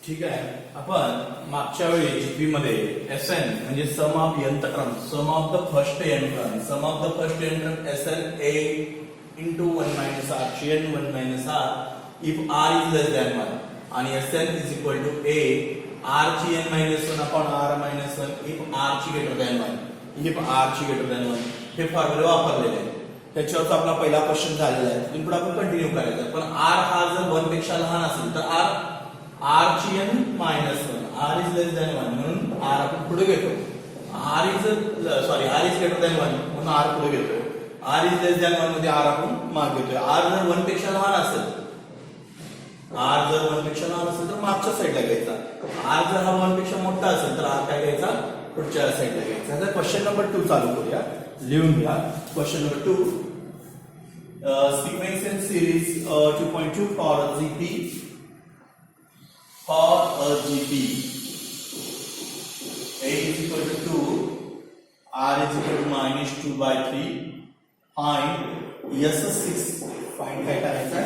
ठीक आहे. आपण मागच्या वेळी जीपी मध्ये एसएन म्हणजे sum of n term, sum of the first n term, sum of the first n term S N a into 1 minus r gn 1 minus r if r is less than 1 आणि sn is equal to a r gn minus 1 upon r minus 1 if r ची greater than 1 if r ची greater than 1 हे formula वापरलेले आहे. त्याच्यावर आपला पहिला question झालेला आहे. इथून पुढे आपण कंटिन्यू करायचं. पण r हा जर 1 पेक्षा लहान असेल तर r gn minus 1 r is less than 1 म्हणून r आपण पुढे घेतो. r is greater than 1 म्हणून r पुढे घेतो. r is less than 1 मध्ये r आपण मागे घेतोय. r जर 1 पेक्षा लहान असेल, r जर 1 पेक्षा लहान असेल तर मागच्या साईडला घ्यायचा. r जर हा 1 पेक्षा मोठा असेल तर r काय घ्यायचा, पुढच्या साईडला घ्यायचा. आता क्वेश्चन नंबर 2 चालू करूया. लिहून घ्या. Question number 2 sequential series 2.2 for a GP a is equal to 2 r is equal to minus 2 by 3 find s6 find काय करायचं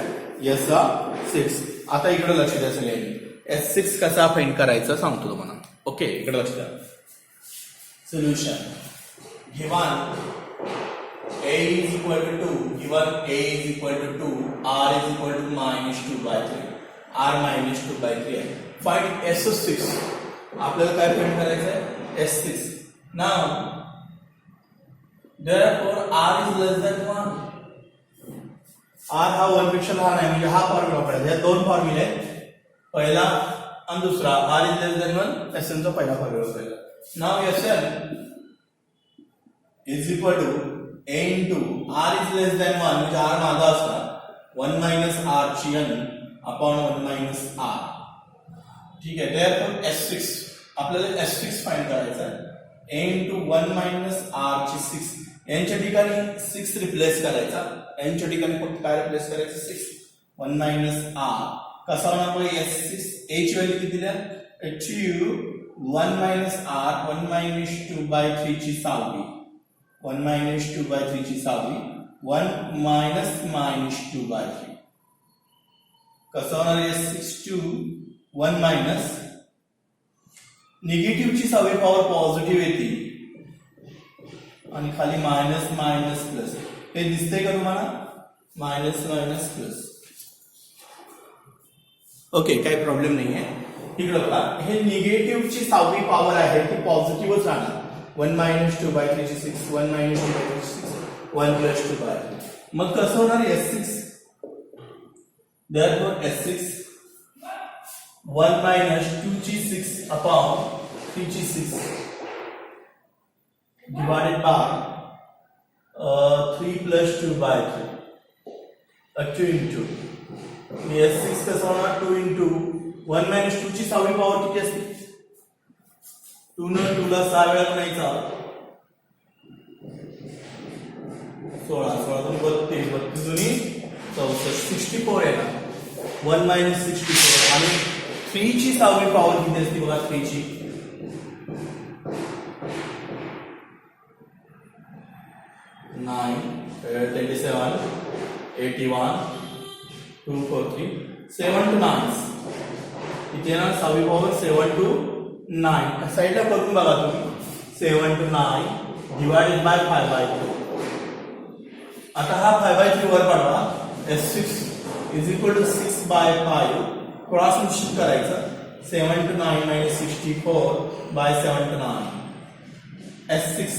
s6. आता इकडे लक्ष द्या सगळ्यांनी. s6 कसा फाइंड करायचा सांगतो तुम्हाला. ओके, इकडे लक्ष द्या. Solution given a is equal to 2, given a is equal to 2, r is equal to minus 2 by 3, r minus 2 by 3 आहे. Find s6. आपल्याला काय फाइंड करायचं आहे, s6. Now therefore r is less than 1. r हा 1 पेक्षा लहान आहे म्हणजे हा फॉर्म्युला वापरायचा. हे दोन फॉर्म्युले आहेत, पहिला आणि दुसरा. r is less than 1 sn चा पहिला फॉर्म्युला वापरायचा. Now sn is equal to a into r is less than 1 म्हणजे r मागे असणार 1 minus r gn upon 1 minus r. ठीक आहे. therefore s6 आपल्याला s6 फाइंड करायचा आहे. a into 1 minus r ची 6 यांच्या ठिकाणी 6 रिप्लेस करायचा. यांच्या ठिकाणी फक्त काय रिप्लेस करायचं, 6. 1 minus r कसा होणार मग s6 a ची व्हॅल्यू किती द्या, 1 minus r 1 minus 2 by 3 ची 6वी 1 minus 2 by 3 ची 6वी 1 minus 2 by 3 कसं होणार आहे, 6 to 1 minus निगेटिव्ह ची 6वी पॉवर पॉझिटिव्ह येते आणि खाली मायनस मायनस प्लस. हे दिसतंय का तुम्हाला, मायनस मायनस प्लस. ओके, काही प्रॉब्लेम नाहीये. इकडे बघा, हे निगेटिव्ह ची 6वी पॉवर आहे ती पॉझिटिव्हच राहणार. 1 minus 2 by 3 6, 1 minus 2 by 3 6, 1 plus 2 by 3. मग कसं होणार s6, therefore s6 1 minus 2 ची 6 upon 3 ची 6 divided by 3 plus 2 by 3 2 into s6 कसं होणार, 2 into 1 minus 2 ची 6वी पॉवर किती असते, 2 न 2 ला 6 वेळा गुणायचा, 16 16 32 32 दुनी 64 64 येणार. 1 minus 64 आणि 3 ची 6वी पॉवर किती असते बघा, 3 ची 9 27 81 243 7 to 9 इथे येणार 6वी पॉवर 7 to 9. साइडला करून बघा तुम्ही, 7 to 9 डिवाइडेड बाय 5/2. आता हा 5/3 वर Padwa. s6 is equal to 6/5 cross निश्चित करायचं. 7 to 9 minus 64 by 7 to 9. s6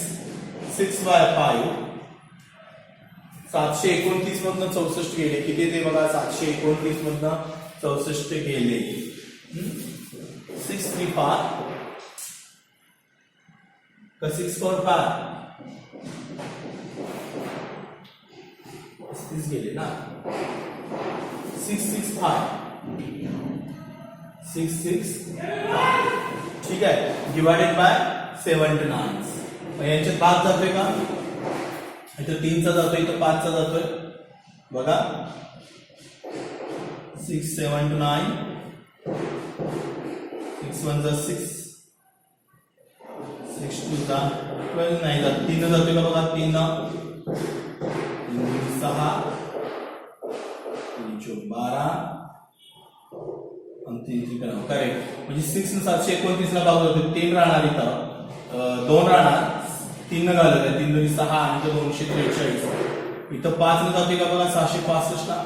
6/5 729 मधनं 64 गेले. किती ते बघा, 729 मधनं 64 गेले. 6 3 5 का 6 4 5 30 गेले ना. 6 6 5 6 6 5 ठीक आहे. Divided by 7 to 9. यांच्यात 5 जातोय का, इथं 3 चा जातोय, इथं 5 चा जातोय बघा. 6 7 to 9 6 1 जा 6 6 2 जा 12 नाही जात, 3 जातोय का बघा, 3 6 3 12 आणि 3 3 करेक्ट. म्हणजे 6 ने 729 ला भाग होतो 3 राहणार इथं 2 राहणार 3 न घालवलं 3 2 6 आणि तो 243 इथं 5 ने जाते का बघा 665 ला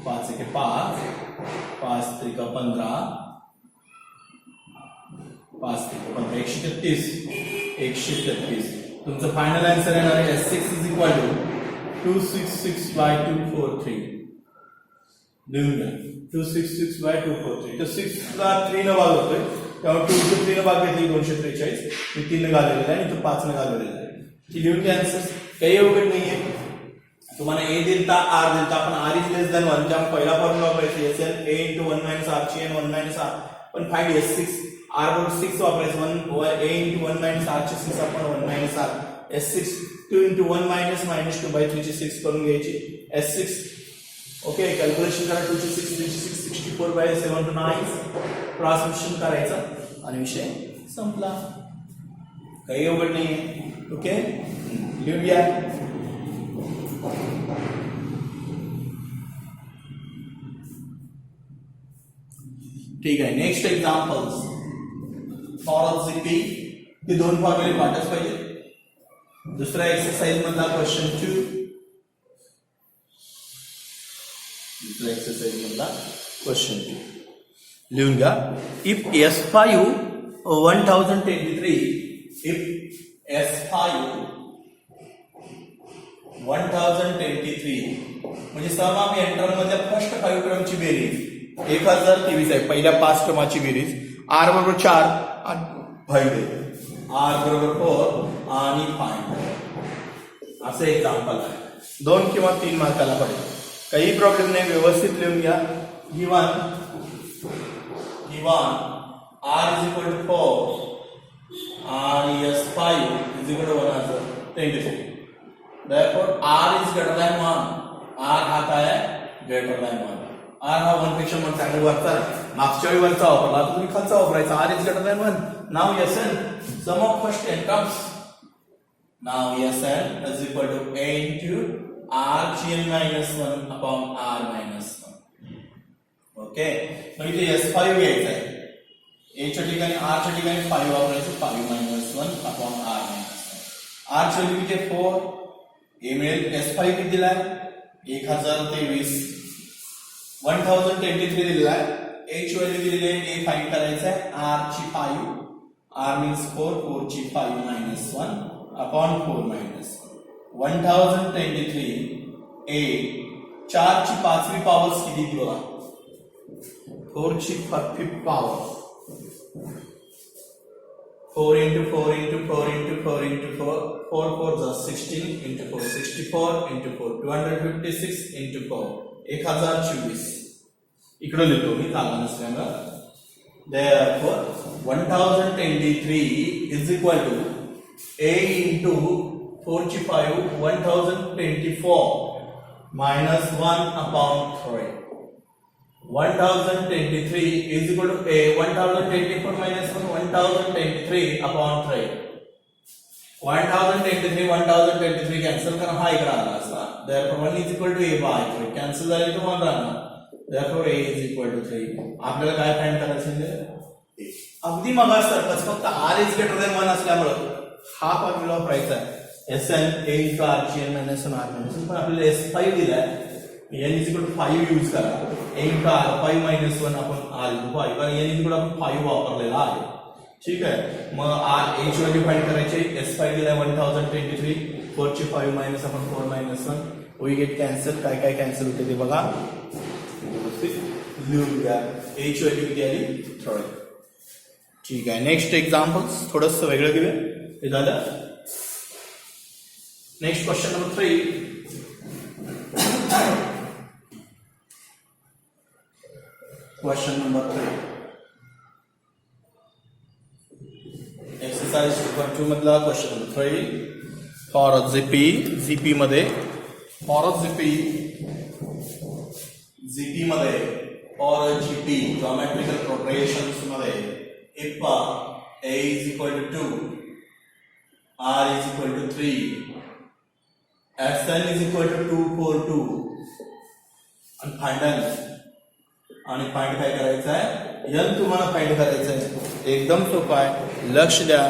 5 1 5 5 3 15 5 3 15 133 तुमचं फायनल आन्सर येणार आहे S6 इज इक्वल टू 266/243 लिहून घ्या 266/243 तर 6 ला 3 ने भाग होतोय त्यामुळे 2 चे 3 ने भाग घेतली 243 मी 3 ने घालवलेलं आहे आणि तो 5 ने घालवलेलं आहे की लिहून घ्या आन्सर काही अवघड नाहीये तुम्हाला a दिलता r दिलता आपण r इज लेस दॅन 1 त्यामुळे पहिला फॉर्म्युला वापरायचा असेल a * 1 - r ची n 1 - r पण फाइंड s6 r बरोबर 6 वापरायचं 1 a * 1 - r ची 6 आपण 1 - r s6 2 * 1 - 2/3 ची 6 करून घ्यायची s6 ओके कॅल्क्युलेशन करा 2 ची 6 3 ची 6 64/7 to 9 ट्रान्समिशन करायचं आणि विषय संपला काही अवघड नाहीये ओके लिहूया ठीक आहे नेक्स्ट एक्झाम्पल्स फॉर जीपी ते दोन फॉर्म्युले पाठच पाहिजे दुसरा एक्सरसाइज मधला क्वेश्चन 2 दुसरा एक्सरसाइज मधला क्वेश्चन 2 लिहून घ्या इफ S5 1023 इफ S5 1023 म्हणजे सम एंटर मधल्या फर्स्ट 5 क्रमची बेरीज 1023 आहे पहिल्या 5 क्रमाची बेरीज r बरोबर 4 आणि 5 r बरोबर 4 आणि 5 असं एक्झाम्पल आहे 2 किंवा 3 मार्काला पडेल काही प्रॉब्लेम नाही व्यवस्थित लिहून घ्या given r is equal to 4 आणि S5 is equal to 123 therefore r is greater than 1 r हा काय आहे greater than 1 r हा 1 पेक्षा मोठा आहे वरचा मागच्या वेळी वरचा वापरला आता तुम्ही खालचा वापरायचा r is greater than 1 now Sn sum of first n comes now Sn is equal to a into r(n - 1 upon r - 1 okay मग इथे S5 घ्यायचा आहे a च्या ठिकाणी r च्या ठिकाणी 5 वापरायचं 5 - 1 upon r - 1 r ची व्हॅल्यू किती 4 a मिळेल S5 किती दिलाय 1023 1023 दिलेला आहे a ची व्हॅल्यू दिलेली आहे a फाइंड करायचं आहे r ची 5 r means 4 4 ची 5 - 1 upon 4 - 1 1023 a 4 ची 5वी पॉवर किती बघा 4 ची 5th power 4 into 4 into 4 into 4 into 4 4 4 is 16 into 4 64 into 4 256 into 4 1024 इकडे लिहितो मी जागा नसल्यामुळे therefore 1023 is equal to a into 4 ची 5 1024 minus 1 upon 3 1023 is equal to a 1024 minus 1 1023 upon 3 1023 cancel करा हा इकडे आला असता therefore 1 is equal to a by 3 cancel झाले तर 1 राहणार therefore a is equal to 3 आपल्याला काय फाइंड करायचं आहे अगदी मगासारखंच फक्त r is greater than 1 असल्यामुळे हा फॉर्म्युला वापरायचा आहे Sn a into r(n - 1 r - 1 पण आपल्याला S5 दिलाय n is equal to 5 use करा a into r 5 - 1 आपण r into 5 आणि n is equal to आपण 5 वापरलेला आहे ठीक आहे मग r a ची व्हॅल्यू फाइंड करायची S5 दिलाय 1023 4 ची 5 मायनस आपण 4 - 1 we get cancel काय काय कॅन्सल होते ते बघा लिहून घ्या a ची व्हॅल्यू किती आली 3 ठीक आहे नेक्स्ट एक्झाम्पल्स थोडंसं वेगळं घेऊया हे झालं next question number 3 Question number 3. Exercise 2.2 मधला question number 3. For a ZP मध्ये for a ZP मध्ये for a GP geometrical progressions मध्ये if a is equal to 2 r is equal to 3 Sn is equal to 242 and finally आणि find काय करायचं आहे, n तुम्हाला find करायचं आहे. एकदम सोपं आहे, लक्ष द्या.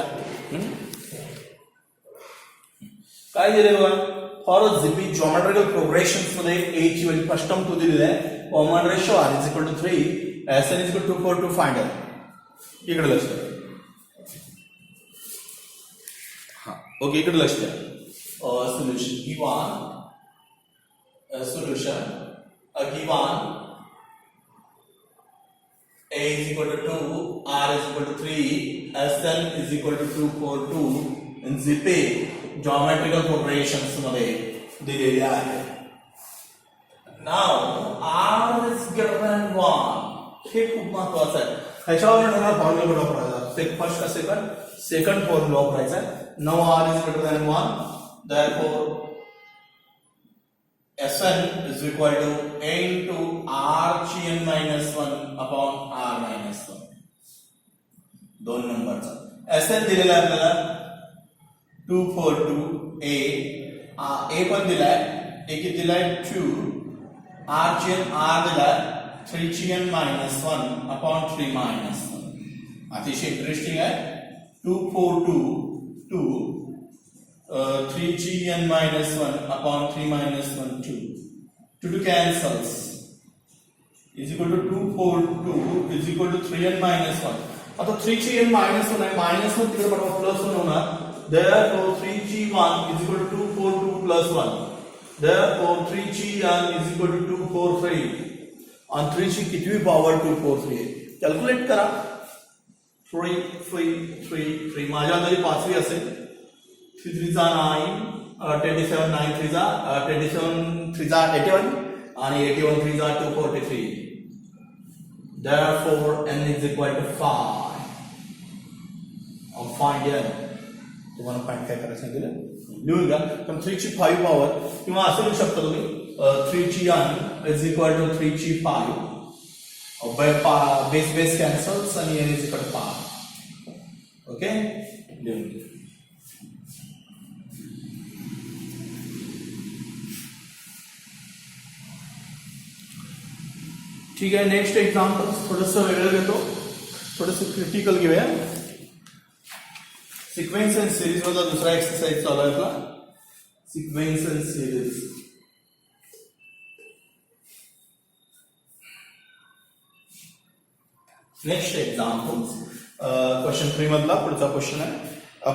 काय दिले बघा, फॉर जीपी जॉमेट्रिकल प्रोग्रेशन मध्ये a ची व्हॅल्यू फर्स्ट टर्म 2 दिलेली आहे. Common ratio r is equal to 3, Sn is equal to 4 to find out. इकडे लक्ष द्या. हा ओके, इकडे लक्ष द्या. Solution given solution given a is equal to 2, r is equal to 3, Sn is equal to 2, 4, 2 in ZP geometrical progressions मध्ये दिलेले आहे. Now r is greater than 1. हे खूप महत्वाचं आहे. ह्याच्यावर ठरणार फॉर्म्युला कुठला वापरायचा, फर्स्ट का सेकंड फॉर्म्युला वापरायचा आहे. Now r is greater than 1, therefore Sn is equal to a into r(n minus 1) upon r minus 1. दोन नंबरचा Sn दिलेला आहे आपल्याला 2, 4, 2 a पण दिलाय, a किती दिलाय 2, r(n r दिलाय 3(n minus 1) upon 3 minus 1. अतिशय इंटरेस्टिंग आहे. 2, 4, 2 3(n minus 1) upon 3 minus 1 2. 2 cancels is equal to 2, 4, 2 is equal to 3(n minus 1. आता 3(n minus 1 आहे, minus 1 तिकडे पाठवा, प्लस 1 होणार. Therefore 3(1) is equal to 2, 4, 2 plus 1. Therefore 3(n) is equal to 2, 4, 3. आणि 3 ची कितवी power 2, 4, 3 calculate करा. 3, 3, 3, 3 माझ्या अंदाजे पाचवी असेल. 3 3 जा 9, 27 9 3 जा 27 3 जा 81 आणि 81 3 जा 243. Therefore n is equal to 5. Find n. तुम्हाला फाइंड काय करायचं आहे लिहून घ्या. पण 3 ची 5 पॉवर किंवा असं लिहू शकता तुम्ही 3 ची n is equal to 3 ची 5. बेस कॅन्सल्स आणि n is equal to 5. Okay, लिहून घ्या. ठीक आहे, नेक्स्ट एक्झाम्पल थोडंसं वेगळं घेतो, थोडंसं क्रिटिकल घेऊया. सिक्वेन्स अँड सिरीज मधला दुसरा एक्सरसाइज चालू आहे आपला, sequence and series. Next example question 3 मधला पुढचा क्वेश्चन आहे.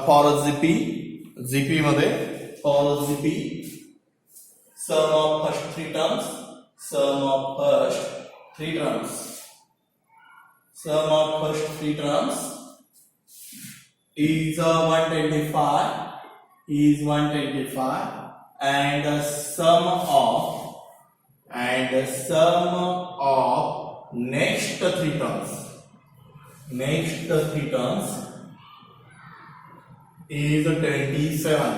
फॉर जीपी मध्ये for GP sum of first 3 terms, sum of first 3 terms, sum of first 3 terms is 125, and the sum of next 3 terms is 27,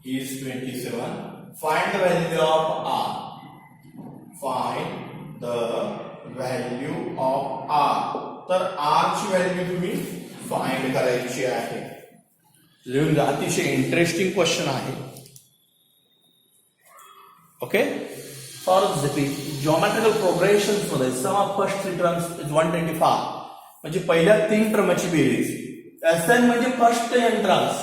is 27. Find the value of r. Find the value of r. तर r ची value तुम्ही find करायची आहे. लिहून घ्या, अतिशय interesting question आहे. Okay, for GP geometrical progressions मध्ये sum of first 3 terms is 125. म्हणजे पहिल्या 3 टर्मची बेरीज. Sn म्हणजे first n terms.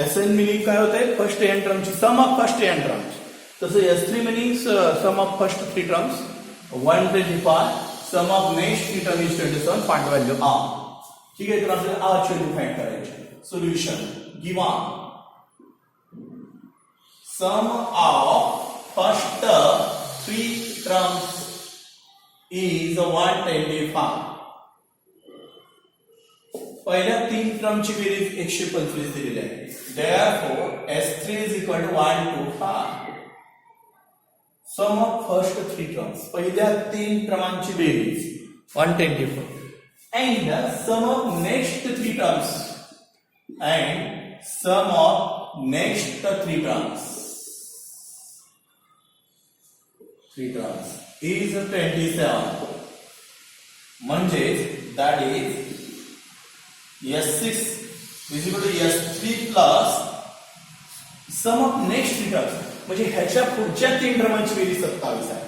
Sn meaning काय होते, फर्स्ट n टर्मची sum of first n terms. तसं S3 meaning sum of first 3 terms 125, sum of next 3 term is 27. Find the value r. ठीक आहे, तर आपल्याला r ची व्हॅल्यू फाइंड करायची. Solution given sum of first 3 terms is 125. पहिल्या 3 टर्मची बेरीज 125 दिलेली आहे. Therefore S3 is equal to 125. Sum of first 3 terms, पहिल्या 3 टर्मांची बेरीज 125, and sum of next 3 terms, is 27. म्हणजे that is S6 is equal to S3 plus sum of next 3 terms. म्हणजे ह्याच्या पुढच्या 3 टर्मांची बेरीज 27 आहे.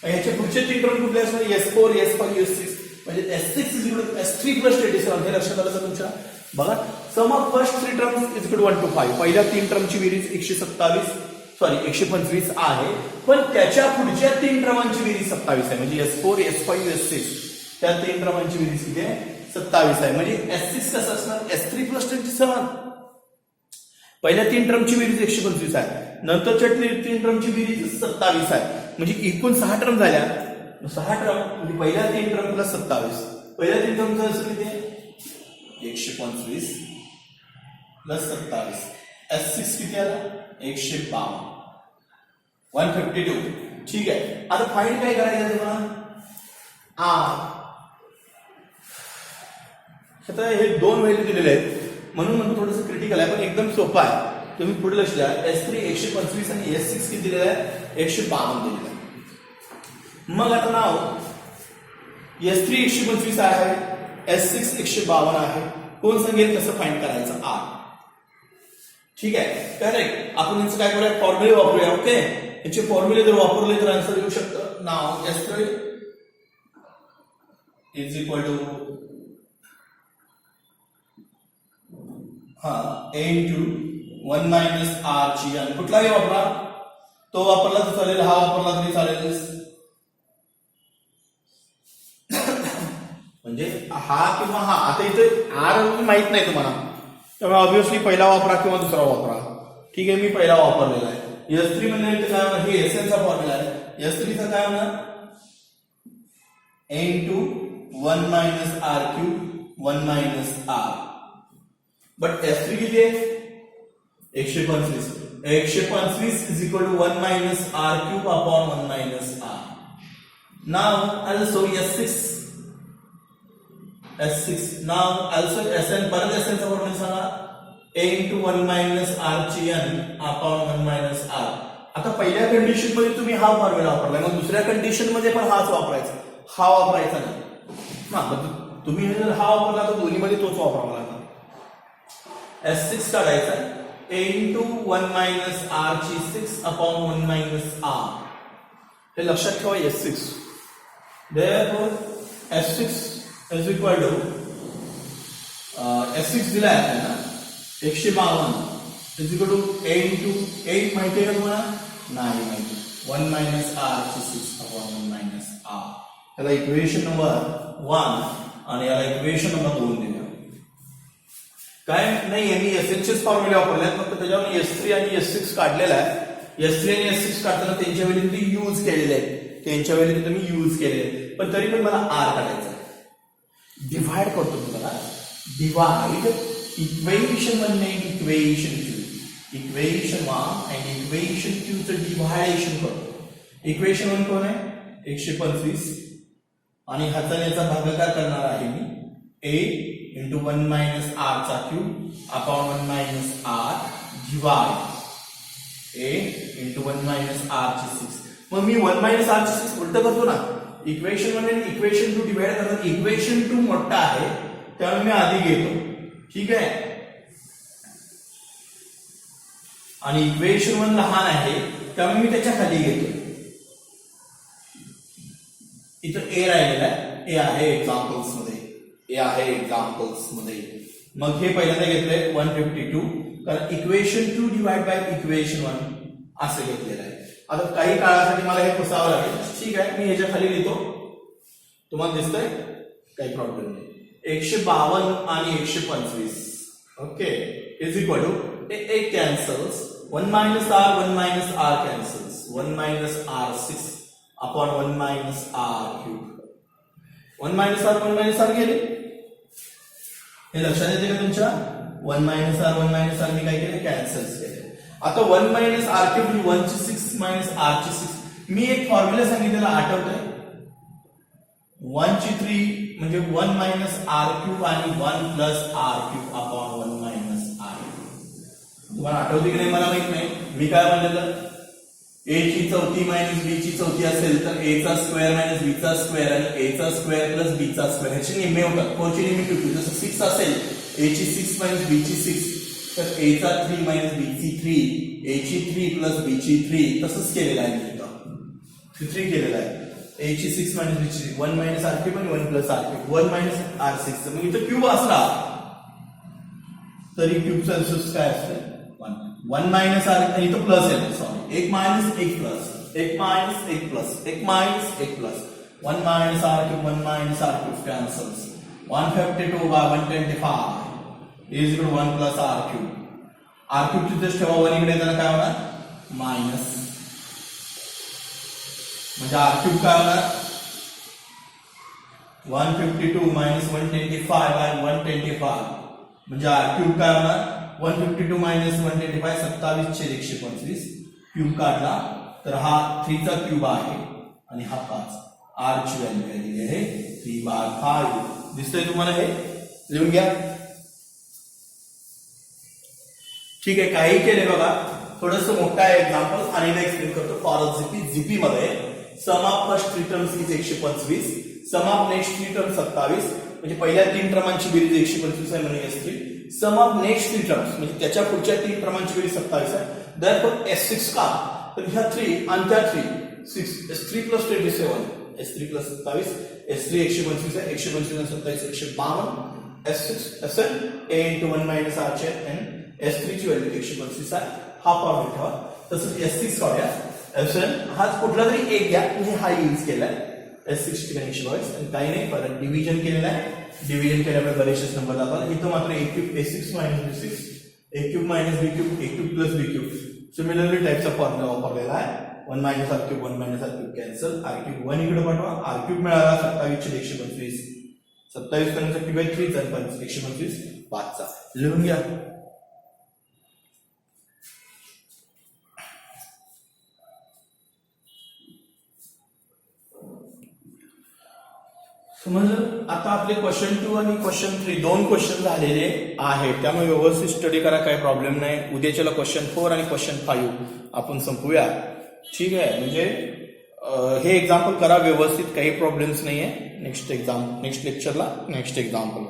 ह्याच्या पुढचे 3 टर्म कुठले असणार? S4 S5 S6 म्हणजे S6 is equal to S3 plus 27. हे लक्षात आलं का तुमच्या? बघा sum of first 3 terms is equal to 1 to 5. पहिल्या 3 टर्मची बेरीज 125 आहे, पण त्याच्या पुढच्या 3 टर्मांची बेरीज 27 आहे. म्हणजे S4 S5 S6 त्या 3 टर्मांची बेरीज किती आहे? 27 आहे. म्हणजे S6 कसं असणार? S3 plus 27. पहिल्या 3 टर्मची बेरीज 125 आहे, नंतरच्या 3 टर्मची बेरीज 27 आहे. म्हणजे एकूण 6 टर्म झाल्या. 6 टर्म म्हणजे पहिल्या 3 टर्म प्लस 27. पहिल्या 3 टर्मचं असं किती आहे? 125 प्लस 27. S6 किती आला? 152. 152. ठीक आहे. आता फाइंड काय करायचं तुम्हाला? आता हे 2 व्हॅल्यू दिलेले आहेत म्हणून म्हणतो थोडंसं क्रिटिकल आहे, पण एकदम सोपं आहे. तुम्ही पुढे लक्ष द्या. S3 125 आणि S6 किती दिलेलं आहे? 152 दिलेलं आहे. मग आता नाव S3 125 आहे, S6 152 आहे. कोण सांगेल कसं फाइंड करायचं? ठीक आहे, करेक्ट. आपण यांचं काय करूया? फॉर्म्युले वापरूया. ओके, याचे फॉर्म्युले जर वापरले तर आन्सर येऊ शकतं. नाव S3 is equal to A into 1 minus R ची आणि कुठलाही वापरा, तो वापरला तर चालेल, हा वापरला तरी चालेल. म्हणजे हा किंवा हा. आता इथे R माहित नाही तुम्हाला, त्यामुळे ऑब्विसली पहिला वापरा किंवा दुसरा वापरा. ठीक आहे, मी पहिला वापरलेला आहे. S3 म्हणजे काय होणार? हे SN चा फॉर्म्युला आहे. S3 चा काय होणार? A into 1 minus R cube 1 minus R. But S3 किती आहे? 125. 125 is equal to 1 minus R cube upon 1 minus R. Now also S6. Now also SN. परत SN चा फॉर्म्युला सांगा. A into 1 minus R ची n upon 1 minus R. आता पहिल्या condition मध्ये तुम्ही हा फॉर्म्युला वापरला, मग दुसऱ्या कंडिशन मध्ये पण हाच वापरायचा. हा वापरायचा नाही. तुम्ही जर हा वापरला तर दोन्हीमध्ये तोच वापरावा लागणार. S6 काढायचा. A into 1 minus R ची 6 upon 1 minus R. हे लक्षात ठेवा. S6. Therefore S6 is equal to S6 दिला आहे ना 152 is equal to A into 8 माहिती आहे का तुम्हाला? नाही माहिती. 1 minus R ची 6 upon 1 minus R. याला इक्वेशन नंबर 1 आणि याला इक्वेशन नंबर 2 दिला. काय नाही, मी SNचेच फॉर्म्युले वापरले, फक्त त्याच्यावर S3 आणि S6 काढलेला आहे. S3 आणि S6 काढताना त्यांच्या वेळी तुम्ही यूज केलेले आहेत, त्यांच्या वेळी तुम्ही यूज केलेले, पण तरी पण मला R काढायचा आहे. डिव्हाइड करतो तुम्हाला. डिव्हाइड इक्वेशन 1 ने इक्वेशन 2. इक्वेशन 1 आणि इक्वेशन 2 चं डिव्हायडेशन करतो. इक्वेशन 1 कोण आहे? 125 आणि ह्याचा याचा भागाकार करणार आहे मी. A into 1 minus R चा cube upon 1 minus R divide A into 1 minus R ची 6. मग मी 1 minus R ची 6 उलट करतो ना. इक्वेशन 1 आणि इक्वेशन 2 डिवाइड करतात. इक्वेशन 2 मोठा आहे त्यामुळे मी आधी घेतो. ठीक आहे, आणि इक्वेशन 1 लहान आहे त्यामुळे मी त्याच्या खाली घेतो. इथं A राहिलेला आहे. A आहे एक्झाम्पल्स मध्ये. मग हे पहिल्यांदा घेतलंय 152, कारण इक्वेशन 2 डिवाइड बाय इक्वेशन 1 असं घेतलेलं आहे. आता काही काळासाठी मला हे पुसावं लागेल. ठीक आहे, मी ह्याच्या खाली लिहितो. तुम्हाला दिसतंय? काही प्रॉब्लेम नाही. 152 आणि 125. ओके, इज इक्वल टू एक कॅन्सल्स. 1 minus R 1 minus R कॅन्सल्स. 1 minus R6 upon 1 minus R cube. 1 minus R गेले. हे लक्षात येते का तुमच्या? 1 minus R मी काय केले? कॅन्सल्स केले. आता 1 minus R cube 1 ची 6 minus R ची 6. मी एक फॉर्म्युला सांगितलेला आठवतंय? 1 ची 3 म्हणजे 1 minus R cube आणि 1 plus R cube upon 1 minus R. तुम्हाला आठवते की नाही मला माहित नाही. मी काय म्हणलेलं? A ची चौथी मायनस B ची चौथी असेल तर A चा स्क्वेअर मायनस B चा स्क्वेअर आणि A चा स्क्वेअर प्लस B चा स्क्वेअर ह्याची निम्मे होतात. कोणची लिमिट होती? जसं 6 असेल A ची 6 मायनस B ची 6 तर a चा 3 मायनस b ची 3, a ची 3 प्लस b ची 3 तसंच केलेलं आहे मी इथं 3 केलेलं आहे. a ची 6 मायनस b ची 1 मायनस r क्यूब आणि 1 plus r cube 1 minus r6. तर मग इथं क्यूब असला तरी क्यूबचा रिसोर्स काय असतं 1 मायनस r आणि इथं प्लस आहे sorry 1 minus 1 plus 1 minus 1 plus 1 minus 1 plus 1 minus r cube 1 minus r cube cancels 152 by 125 is equal to 1 plus r cube. r cube ची जस्ट ठेवा 1 इकडे येताना काय होणार मायनस म्हणजे r cube काय होणार 152 minus 125 by 125 म्हणजे r cube काय होणार 152 minus 125 27/125 क्यूब काढला तर हा 3 चा क्यूब आहे आणि हा 5 r ची व्हॅल्यू दिली आहे 3/5. दिसतंय तुम्हाला हे लिहून घ्या. ठीक आहे काही केले बघा थोडस मोठा आहे एक्झाम्पल आणि एक्सप्लेन करतो. फॉर जीपी मध्ये sum of first three terms is 125, sum of next three term 27 म्हणजे पहिल्या 3 टर्मांची बेरीज 125 आहे म्हणून S3. Some of next 3 terms म्हणजे त्याच्या पुढच्या 3 टर्मांची बेरीज 27 आहे. देयरफॉर S6 का तर ह्या 3 आणि त्या 3 6 S3 plus 27 S3 plus 27 S3 125 आहे 125 आणि 27 152 S6 SN A into 1 minus R चे and S3 ची व्हॅल्यू 125 आहे. हा फॉर्म्युला ठेवा. तसंच S6 काढूया SN हा कुठला तरी एक घ्या म्हणजे हा यूज केलाय S6 ठिकाणी 122 आणि काही नाही परत डिव्हिजन केलेलं आहे. डिव्हिजन केल्यामुळे बरेचसे नंबर जातात. इथं मात्र a cube a6 minus b6 a cube minus b cube a cube plus b cube similarly टाइपचा फॉर्म्युला वापरलेला आहे. 1 minus r cube 1 minus r cube cancel r cube 1 इकडे पाठवा r cube मिळाला 27/125 27 पर्यंत क्यूब आहे 3 चा 125 5 चा लिहून घ्या. समजलं. आता आपले क्वेश्चन 2 आणि क्वेश्चन 3 दोन क्वेश्चन झालेले आहेत त्यामुळे व्यवस्थित स्टडी करा काही प्रॉब्लेम नाही. उद्याच्याला क्वेश्चन 4 आणि क्वेश्चन 5 आपण संपूया. ठीक आहे म्हणजे हे एक्झाम्पल करा व्यवस्थित काही प्रॉब्लेम्स नाहीये. Next लेक्चरला next example